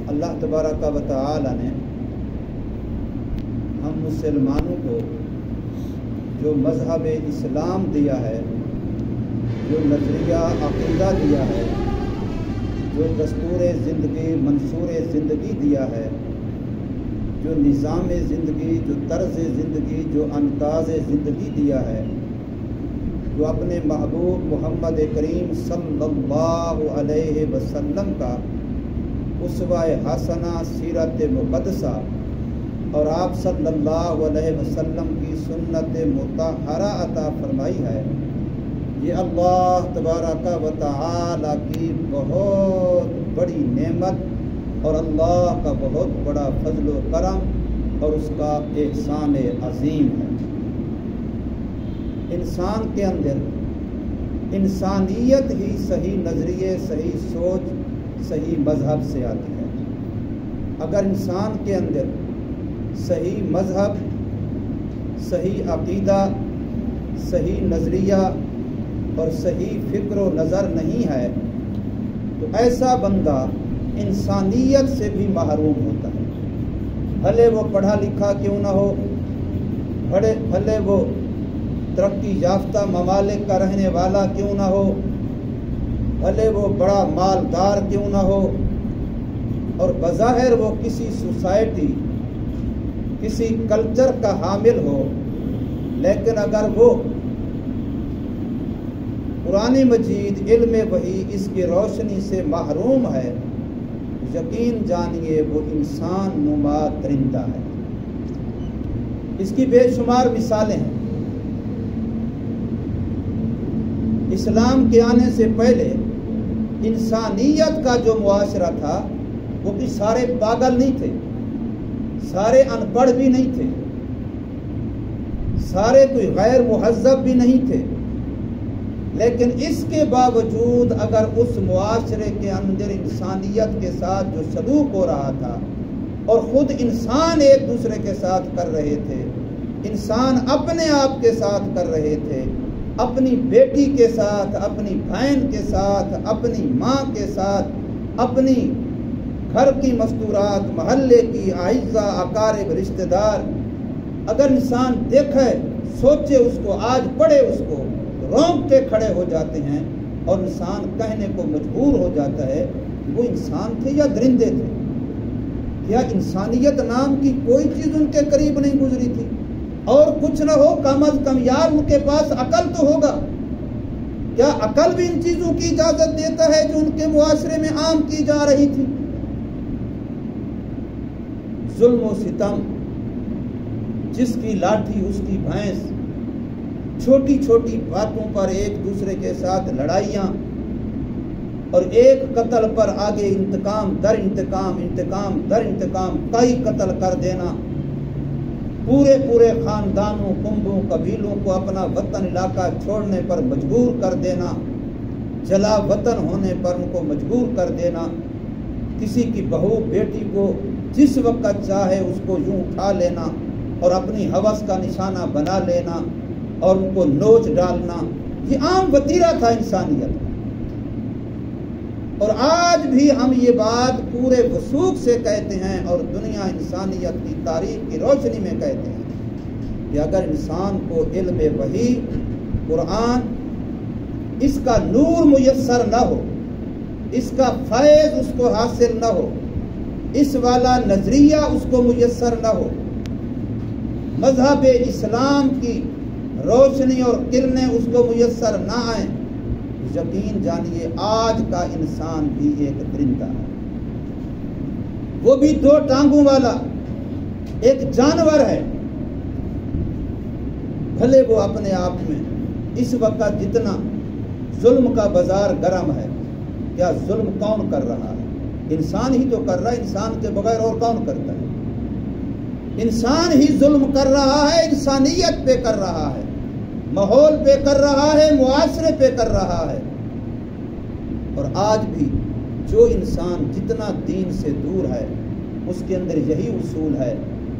اللہ تبارک و تعالی نے ہم مسلمانوں کو جو مذہب اسلام دیا ہے، جو نظریہ عقیدہ دیا ہے، جو دستور زندگی منصور زندگی دیا ہے، جو نظام زندگی، جو طرز زندگی، جو انداز زندگی دیا ہے، جو اپنے محبوب محمد کریم صلی اللہ علیہ وسلم کا اسوہ حسنہ، سیرت مقدسہ اور آپ صلی اللہ علیہ وسلم کی سنت مطہرہ عطا فرمائی ہے، یہ اللہ تبارک و تعالی کی بہت بڑی نعمت اور اللہ کا بہت بڑا فضل و کرم اور اس کا احسان عظیم ہے۔ انسان کے اندر انسانیت ہی صحیح نظریے، صحیح سوچ، صحیح مذہب سے آتی ہے۔ اگر انسان کے اندر صحیح مذہب، صحیح عقیدہ، صحیح نظریہ اور صحیح فکر و نظر نہیں ہے تو ایسا بندہ انسانیت سے بھی محروم ہوتا ہے، بھلے وہ پڑھا لکھا کیوں نہ ہو، بھلے وہ ترقی یافتہ ممالک کا رہنے والا کیوں نہ ہو، بھلے وہ بڑا مالدار کیوں نہ ہو، اور بظاہر وہ کسی سوسائٹی، کسی کلچر کا حامل ہو، لیکن اگر وہ قرآن مجید علم وحی اس کی روشنی سے محروم ہے، یقین جانیے وہ انسان نما درندہ ہے۔ اس کی بے شمار مثالیں ہیں۔ اسلام کے آنے سے پہلے انسانیت کا جو معاشرہ تھا وہ بھی سارے پاگل نہیں تھے، سارے ان پڑھ بھی نہیں تھے، سارے کوئی غیر مہذب بھی نہیں تھے، لیکن اس کے باوجود اگر اس معاشرے کے اندر انسانیت کے ساتھ جو سلوک ہو رہا تھا اور خود انسان ایک دوسرے کے ساتھ کر رہے تھے، انسان اپنے آپ کے ساتھ کر رہے تھے، اپنی بیٹی کے ساتھ، اپنی بہن کے ساتھ، اپنی ماں کے ساتھ، اپنی گھر کی مستورات، محلے کی اعزاء اقارب رشتہ دار، اگر انسان دیکھے، سوچے اس کو، آج پڑھے اس کو، رونگٹے کھڑے ہو جاتے ہیں اور انسان کہنے کو مجبور ہو جاتا ہے وہ انسان تھے یا درندے تھے؟ کیا انسانیت نام کی کوئی چیز ان کے قریب نہیں گزری تھی؟ اور کچھ نہ ہو کم از کم یار ان کے پاس عقل تو ہوگا۔ کیا عقل بھی ان چیزوں کی اجازت دیتا ہے جو ان کے معاشرے میں عام کی جا رہی تھی؟ ظلم و ستم، جس کی لاٹھی اس کی بھینس، چھوٹی چھوٹی باتوں پر ایک دوسرے کے ساتھ لڑائیاں، اور ایک قتل پر آگے انتقام در انتقام، انتقام در انتقام، کئی قتل کر دینا، پورے خاندانوں، کنبوں، قبیلوں کو اپنا وطن علاقہ چھوڑنے پر مجبور کر دینا، جلا وطن ہونے پر ان کو مجبور کر دینا، کسی کی بہو بیٹی کو جس وقت چاہے اس کو یوں اٹھا لینا اور اپنی ہوس کا نشانہ بنا لینا اور ان کو نوچ ڈالنا، یہ عام وتیرہ تھا انسانیت۔ اور آج بھی ہم یہ بات پورے وثوق سے کہتے ہیں اور دنیا انسانیت کی تاریخ کی روشنی میں کہتے ہیں کہ اگر انسان کو علم وحی، قرآن، اس کا نور میسر نہ ہو، اس کا فیض اس کو حاصل نہ ہو، اس والا نظریہ اس کو میسر نہ ہو، مذہب اسلام کی روشنی اور کرنیں اس کو میسر نہ آئیں، یقین جانیے آج کا انسان بھی ایک درندہ ہے، وہ بھی دو ٹانگوں والا ایک جانور ہے۔ بھلے وہ اپنے آپ میں اس وقت جتنا ظلم کا بازار گرم ہے، کیا ظلم کون کر رہا ہے؟ انسان ہی تو کر رہا ہے، انسان کے بغیر اور کون کرتا ہے؟ انسان ہی ظلم کر رہا ہے، انسانیت پہ کر رہا ہے، ماحول پہ کر رہا ہے، معاشرے پہ کر رہا ہے۔ اور آج بھی جو انسان جتنا دین سے دور ہے اس کے اندر یہی اصول ہے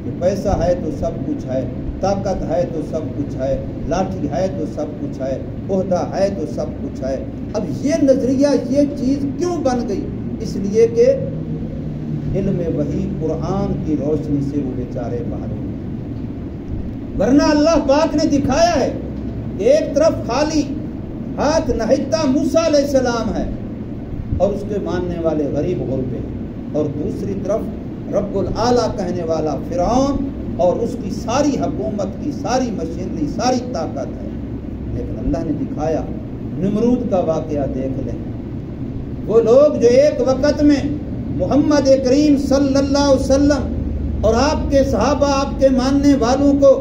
کہ پیسہ ہے تو سب کچھ ہے، طاقت ہے تو سب کچھ ہے، لاٹھی ہے تو سب کچھ ہے، عہدہ ہے تو سب کچھ ہے۔ اب یہ نظریہ، یہ چیز کیوں بن گئی؟ اس لیے کہ علم وحی قرآن کی روشنی سے وہ بیچارے محروم ہیں۔ ورنہ اللہ پاک نے دکھایا ہے کہ ایک طرف خالی ہاتھ نہتا موسیٰ علیہ السلام ہے اور اس کے ماننے والے غریب غربے، اور دوسری طرف رب العالیٰ کہنے والا فرعون اور اس کی ساری حکومت کی ساری مشینری ساری طاقت ہے۔ لیکن اللہ نے دکھایا، نمرود کا واقعہ دیکھ لیں، وہ لوگ جو ایک وقت میں محمد کریم صلی اللہ علیہ وسلم اور آپ کے صحابہ آپ کے ماننے والوں کو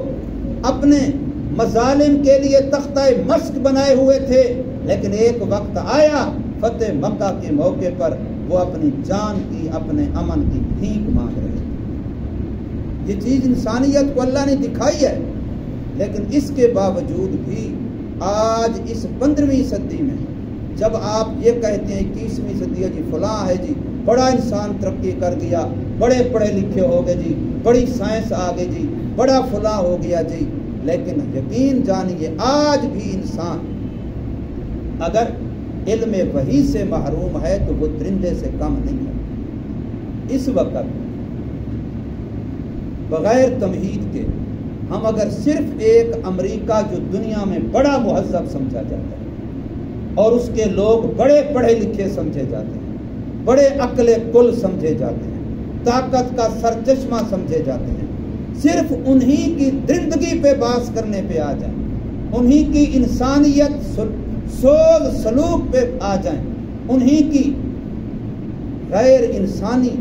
اپنے مظالم کے لیے تختہ مشق بنائے ہوئے تھے، لیکن ایک وقت آیا فتح مکہ کے موقع پر وہ اپنی جان کی اپنے امن کی بھیک مانگ رہے تھے۔ یہ چیز انسانیت کو اللہ نے دکھائی ہے، لیکن اس کے باوجود بھی آج اس 15ویں صدی میں جب آپ یہ کہتے ہیں 21ویں صدی ہے جی فلاں ہے جی بڑا انسان ترقی کر گیا، بڑے پڑھے لکھے ہو گئے جی، بڑی سائنس آ گئی جی، بڑا فلاں ہو گیا جی، لیکن یقین جانیے آج بھی انسان اگر علم وحی سے محروم ہے تو وہ درندے سے کم نہیں ہے۔ اس وقت بغیر تمہید کے ہم اگر صرف ایک امریکہ جو دنیا میں بڑا مہذب سمجھا جاتا ہے اور اس کے لوگ بڑے پڑھے لکھے سمجھے جاتے ہیں، بڑے عقل کل سمجھے جاتے ہیں، طاقت کا سرچشمہ سمجھے جاتے ہیں، صرف انہی کی درندگی پہ بحث کرنے پہ آ جائیں، انہی کی انسانیت سوز سلوک پہ آ جائیں، انہی کی غیر انسانی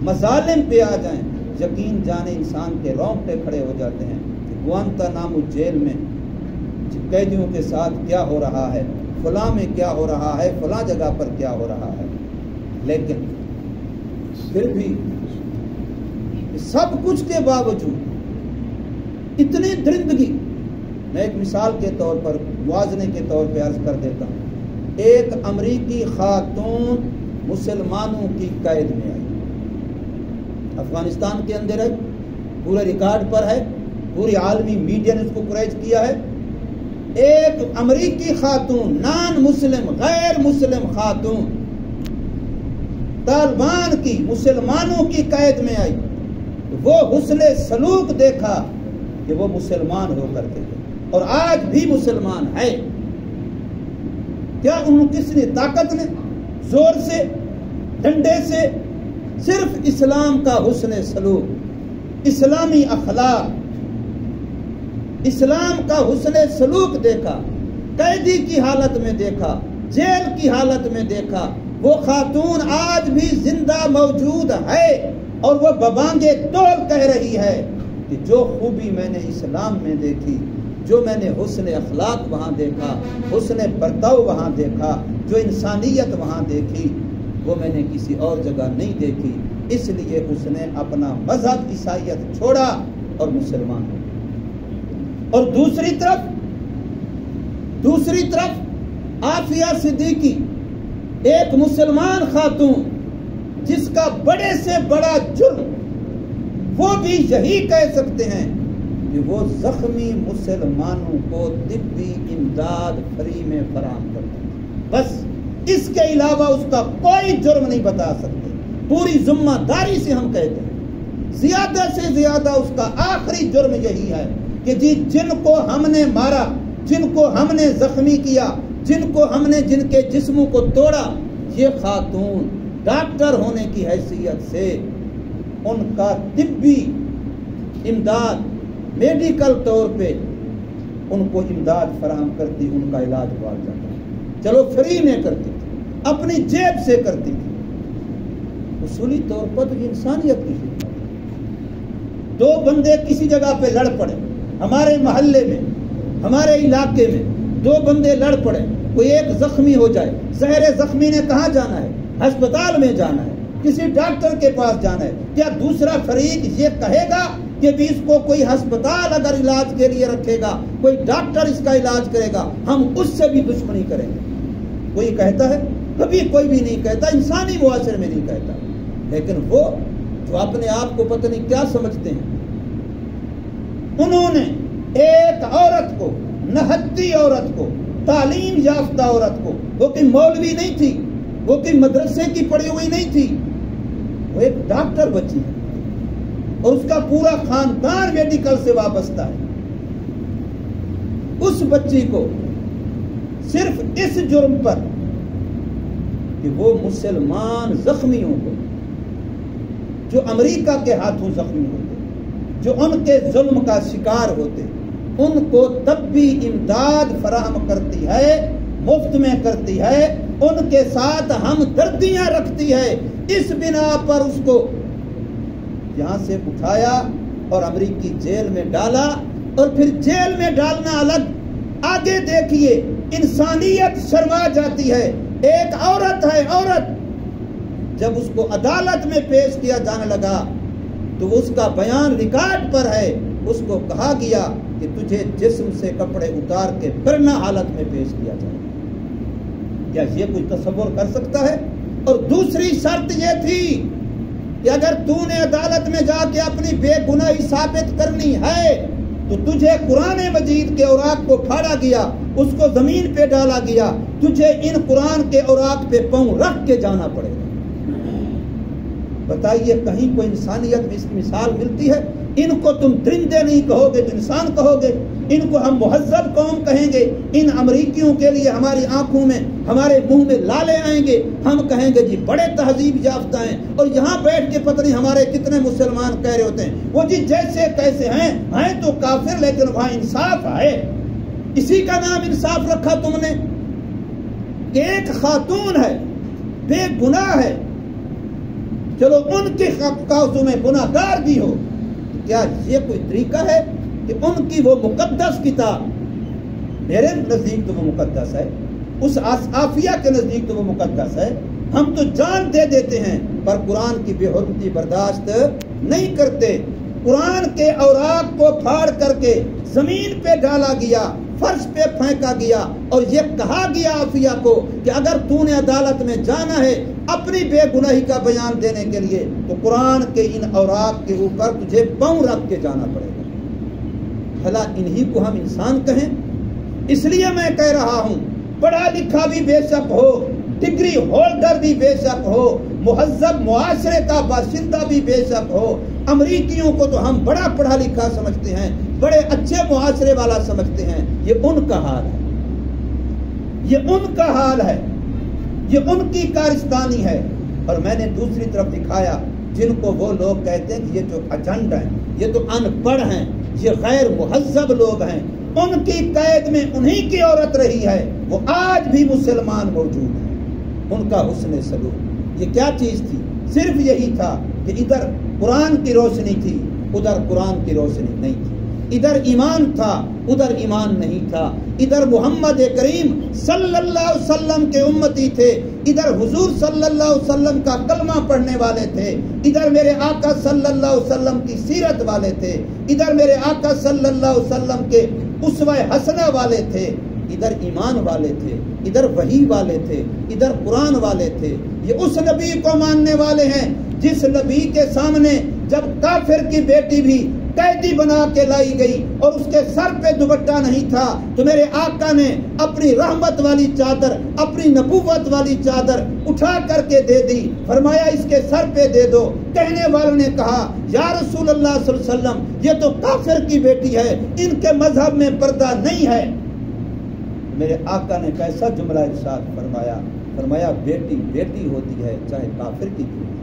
مظالم پہ آ جائیں، یقین جانے انسان کے رونگٹے کھڑے ہو جاتے ہیں کہ گوانتانامو جیل میں قیدیوں کے ساتھ کیا ہو رہا ہے، فلاں میں کیا ہو رہا ہے، فلاں جگہ پر کیا ہو رہا ہے۔ لیکن پھر بھی سب کچھ کے باوجود اتنی درندگی، میں ایک مثال کے طور پر موازنے کے طور پہ عرض کر دیتا ہوں، ایک امریکی خاتون مسلمانوں کی قید میں آئی، افغانستان کے اندر ہے، پورے ریکارڈ پر ہے، پوری عالمی میڈیا نے اس کو کوریج کیا ہے۔ ایک امریکی خاتون نان مسلم غیر مسلم خاتون طالبان کی مسلمانوں کی قید میں آئی، وہ حسن سلوک دیکھا کہ وہ مسلمان ہو کر کے اور آج بھی مسلمان ہے۔ کیا ان کس نے طاقت نے زور سے ڈنڈے سے صرف اسلام کا حسن سلوک، اسلامی اخلاق، اسلام کا حسن سلوک دیکھا، قیدی کی حالت میں دیکھا، جیل کی حالت میں دیکھا، وہ خاتون آج بھی زندہ موجود ہے اور وہ ببانگے تول کہہ رہی ہے کہ جو خوبی میں نے اسلام میں دیکھی، جو میں نے حسن اخلاق وہاں دیکھا، حسن برتاؤ وہاں دیکھا، جو انسانیت وہاں دیکھی، وہ میں نے کسی اور جگہ نہیں دیکھی، اس لیے اس نے اپنا مذہب عیسائیت چھوڑا اور مسلمان ہو۔ اور دوسری طرف عافیہ صدیقی ایک مسلمان خاتون جس کا بڑے سے بڑا جرم وہ بھی یہی کہہ سکتے ہیں کہ وہ زخمی مسلمانوں کو طبی امداد فری میں فراہم کرتے ہیں، بس اس کے علاوہ اس کا کوئی جرم نہیں بتا سکتے۔ پوری ذمہ داری سے ہم کہتے ہیں زیادہ سے زیادہ اس کا آخری جرم یہی ہے کہ جی جن کو ہم نے مارا، جن کو ہم نے زخمی کیا، جن کو ہم نے جن کے جسموں کو توڑا، یہ خاتون ڈاکٹر ہونے کی حیثیت سے ان کا طبی امداد میڈیکل طور پہ ان کو امداد فراہم کرتی، ان کا علاج ہوا جاتا، چلو فری میں کرتی تھی، اپنی جیب سے کرتی تھی۔ اصولی طور پر تو انسانیت کی خدمت۔ دو بندے کسی جگہ پہ لڑ پڑے، ہمارے محلے میں، ہمارے علاقے میں دو بندے لڑ پڑے، کوئی ایک زخمی ہو جائے، ظاہر زخمی نے کہاں جانا ہے؟ ہسپتال میں جانا ہے، کسی ڈاکٹر کے پاس جانا ہے۔ کیا دوسرا فریق یہ کہے گا کہ بھی اس کو کوئی ہسپتال اگر علاج کے لیے رکھے گا، کوئی ڈاکٹر اس کا علاج کرے گا، ہم اس سے بھی دشمنی کریں گے؟ کوئی کہتا ہے؟ کبھی کوئی بھی نہیں کہتا، انسانی معاشرے میں نہیں کہتا۔ لیکن وہ جو اپنے آپ کو پتہ نہیں کیا سمجھتے ہیں، انہوں نے ایک عورت کو، نہتی عورت کو، تعلیم یافتہ عورت کو، وہ کوئی مولوی نہیں تھی، وہ کوئی مدرسے کی پڑھی ہوئی نہیں تھی، وہ ایک ڈاکٹر بچی ہے اور اس کا پورا خاندان میڈیکل سے وابستہ ہے. اس بچی کو صرف اس جرم پر کہ وہ مسلمان زخمیوں کو جو امریکہ کے ہاتھوں زخمی ہوتے، جو ان کے ظلم کا شکار ہوتے، ان کو طبی امداد فراہم کرتی ہے، مفت میں کرتی ہے، ان کے ساتھ ہمدردیاں رکھتی ہے، اس بنا پر اس کو یہاں سے اٹھایا اور امریکی جیل میں ڈالا. اور پھر جیل میں ڈالنا الگ، آگے دیکھیے انسانیت شرما جاتی ہے. ایک عورت ہے، عورت جب اس کو عدالت میں پیش کیا جانے لگا تو اس کا بیان ریکارڈ پر ہے. اس کو کہا گیا کہ تجھے جسم سے کپڑے اتار کے برنا حالت میں پیش کیا جائے. کیا یہ کوئی تصور کر سکتا ہے؟ اور دوسری شرط یہ تھی کہ اگر تو نے عدالت میں جا کے اپنی بے گناہی ثابت کرنی ہے تو تجھے قرآن مجید کے اوراق کو پھاڑا گیا، اس کو زمین پہ ڈالا گیا، تجھے ان قرآن کے اوراق پہ پاؤں رکھ کے جانا پڑے گا. بتائیے کہیں کوئی انسانیت میں اس کی مثال ملتی ہے؟ ان کو تم درندے نہیں کہو گے تو انسان کہو گے، ان کو ہم مہذب قوم کہیں گے. ان امریکیوں کے لیے ہماری آنکھوں میں، ہمارے منہ میں لالے آئیں گے، ہم کہیں گے جی بڑے تہذیب یافتہ ہیں. اور یہاں بیٹھ کے پتہ نہیں ہمارے کتنے مسلمان کہہ رہے ہوتے ہیں وہ جی جیسے کیسے ہیں تو کافر، لیکن وہاں انصاف ہے. اسی کا نام انصاف رکھا تم نے کہ ایک خاتون ہے، بے گناہ ہے، چلو ان کے کاغذوں میں گناہ گار بھی ہو. کیا یہ کوئی طریقہ ہے کہ ان کی وہ مقدس کتاب، میرے نزدیک تو وہ مقدس ہے، اس آفیہ کے نزدیک تو وہ مقدس ہے، ہم تو جان دے دیتے ہیں پر قرآن کی بے حرمتی برداشت نہیں کرتے. قرآن کے اوراق کو پھاڑ کر کے زمین پہ ڈالا گیا، فرش پہ پھینکا گیا اور یہ کہا گیا آفیہ کو کہ اگر تو نے عدالت میں جانا ہے اپنی بے گناہی کا بیان دینے کے لیے تو قرآن کے ان اوراق کے اوپر تجھے پاؤں رکھ کے جانا پڑے گا. بھلا انہی کو ہم انسان کہیں؟ اس لیے میں کہہ رہا ہوں پڑھا لکھا بھی بے شک ہو، ڈگری ہولڈر بھی بے شک ہو، مہذب معاشرے کا باشندہ بھی بے شک ہو. امریکیوں کو تو ہم بڑا پڑھا لکھا سمجھتے ہیں، بڑے اچھے معاشرے والا سمجھتے ہیں. یہ ان کا حال ہے، یہ ان کا حال ہے، یہ ان کی کارستانی ہے. اور میں نے دوسری طرف دکھایا جن کو وہ لوگ کہتے ہیں کہ یہ جو اجنڈ ہیں، یہ تو ان پڑھ ہیں، یہ غیر مہذب لوگ ہیں، ان کی قید میں انہی کی عورت رہی ہے، وہ آج بھی مسلمان موجود ہیں. ان کا حسن سلوک یہ کیا چیز تھی؟ صرف یہی تھا کہ ادھر قرآن کی روشنی تھی، ادھر قرآن کی روشنی نہیں تھی، ادھر ایمان تھا، ادھر ایمان نہیں تھا، ادھر محمد کریم صلی اللہ علیہ وسلم کے امتی تھے، ادھر حضور صلی اللہ علیہ وسلم کا کلمہ پڑھنے والے تھے، ادھر میرے آقا صلی اللہ علیہ وسلم کی سیرت والے تھے، ادھر میرے آقا صلی اللہ علیہ وسلم کے اسوہ حسنہ والے تھے، ادھر ایمان والے تھے، ادھر وحی والے تھے، ادھر قرآن والے تھے. یہ اس نبی کو ماننے والے ہیں جس نبی کے سامنے جب کافر کی بیٹی بھی قیدی بنا کے لائی گئی اور اس کے سر پہ دوپٹہ نہیں تھا تو میرے آقا نے اپنی رحمت والی چادر، اپنی نبوت والی چادر اٹھا کر کے دے دی، فرمایا اس کے سر پہ دے دو. کہنے والوں نے کہا یا رسول اللہ صلی اللہ علیہ وسلم یہ تو کافر کی بیٹی ہے، ان کے مذہب میں پردہ نہیں ہے. میرے آقا نے کیسا جملہ ارشاد فرمایا بیٹی بیٹی ہوتی ہے چاہے کافر کی کیوں نہ،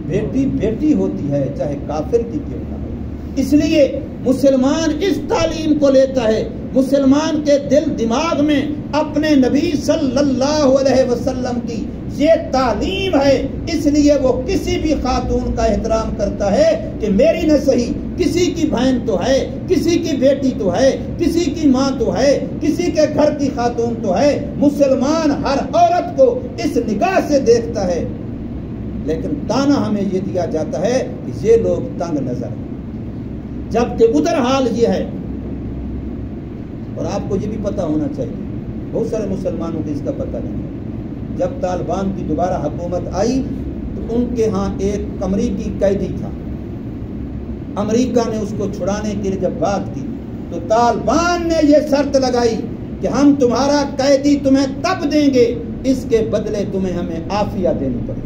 بیٹی بیٹی ہوتی ہے چاہے کافر کی کیوں نہ ہو. اس لیے مسلمان اس تعلیم کو لیتا ہے، مسلمان کے دل دماغ میں اپنے نبی صلی اللہ علیہ وسلم کی یہ تعلیم ہے، اس لیے وہ کسی بھی خاتون کا احترام کرتا ہے کہ میری نہ صحیح کسی کی بہن تو ہے، کسی کی بیٹی تو ہے، کسی کی ماں تو ہے، کسی کے گھر کی خاتون تو ہے. مسلمان ہر عورت کو اس نگاہ سے دیکھتا ہے، لیکن تانا ہمیں یہ دیا جاتا ہے کہ یہ لوگ تنگ نظر ہیں، جبکہ ادھر حال یہ ہے. اور آپ کو یہ بھی پتہ ہونا چاہیے، بہت سارے مسلمانوں کو اس کا پتہ نہیں ہے. جب طالبان کی دوبارہ حکومت آئی تو ان کے ہاں ایک امریکی قیدی تھا، امریکہ نے اس کو چھڑانے کے لیے جب بات کی تو طالبان نے یہ شرط لگائی کہ ہم تمہارا قیدی تمہیں تب دیں گے اس کے بدلے تمہیں ہمیں عافیہ دینی پڑے.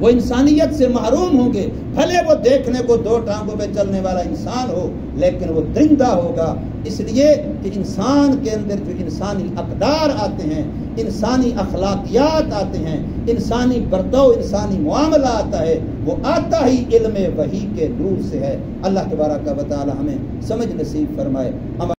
وہ انسانیت سے محروم ہوں گے. بھلے وہ دیکھنے کو 2 ٹانگوں پہ چلنے والا انسان ہو لیکن وہ درندہ ہوگا. اس لیے کہ انسان کے اندر جو انسانی اقدار آتے ہیں، انسانی اخلاقیات آتے ہیں، انسانی برتاؤ، انسانی معاملہ آتا ہے، وہ آتا ہی علم وحی کے نور سے ہے. اللہ تبارک و تعالی ہمیں سمجھ نصیب فرمائے.